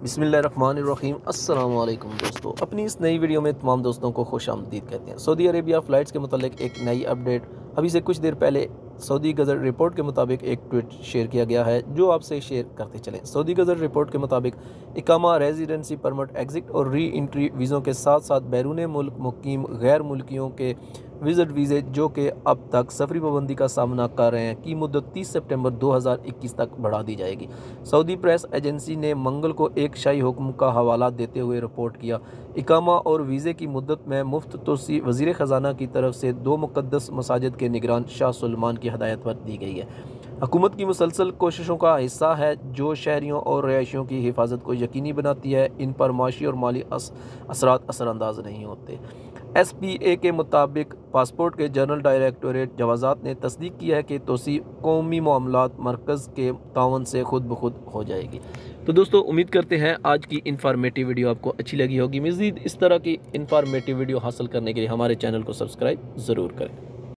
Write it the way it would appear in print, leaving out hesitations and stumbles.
बिस्मिल्लाहिर्रहमानिर्रहीम। अस्सलाम वालेकुम दोस्तों, अपनी इस नई वीडियो में तमाम दोस्तों को खुशामदीद कहते हैं। सऊदी अरेबिया फ़्लाइट्स के मुतालिक एक नई अपडेट अभी से कुछ देर पहले सऊदी गज़र रिपोर्ट के मुताबिक एक ट्वीट शेयर किया गया है जो आपसे शेयर करते चलें। सऊदी गज़र रिपोर्ट के मुताबिक इकामा, रेजिडेंसी परमिट, एग्ज़िट और री इंट्री वीज़ों के साथ साथ बैरून मुल्क मुकीम गैर मुल्कियों के विज़िट वीज़े जो कि अब तक सफरी पाबंदी का सामना कर रहे हैं की मुद्दत 30 सितंबर 2021 तक बढ़ा दी जाएगी। सऊदी प्रेस एजेंसी ने मंगल को एक शाही हुक्म का हवाला देते हुए रिपोर्ट किया, इकामा और वीज़े की मुद्दत में मुफ्त तोसी वज़ीर ख़जाना की तरफ से 2 मुक़द्दस मसाजिद के निगरान शाह सुलेमान की हदायत पर दी गई है। हुकूमत की मुसलसल कोशिशों का हिस्सा है जो शहरियों और रहायशियों की हिफाजत को यकीनी बनाती है, इन पर माशी और माली असरात असरअंदाज नहीं होते। SPA के मुताबिक पासपोर्ट के जनरल डायरेक्टोरेट जवाज़ात ने तस्दीक किया है कि तोसी कौमी मामलात मरकज़ के तावन से खुद ब खुद हो जाएगी। तो दोस्तों, उम्मीद करते हैं आज की इन्फॉर्मेटिव वीडियो आपको अच्छी लगी होगी। मज़ीद इस तरह की इन्फॉर्मेटिव वीडियो हासिल करने के लिए हमारे चैनल को सब्सक्राइब ज़रूर करें।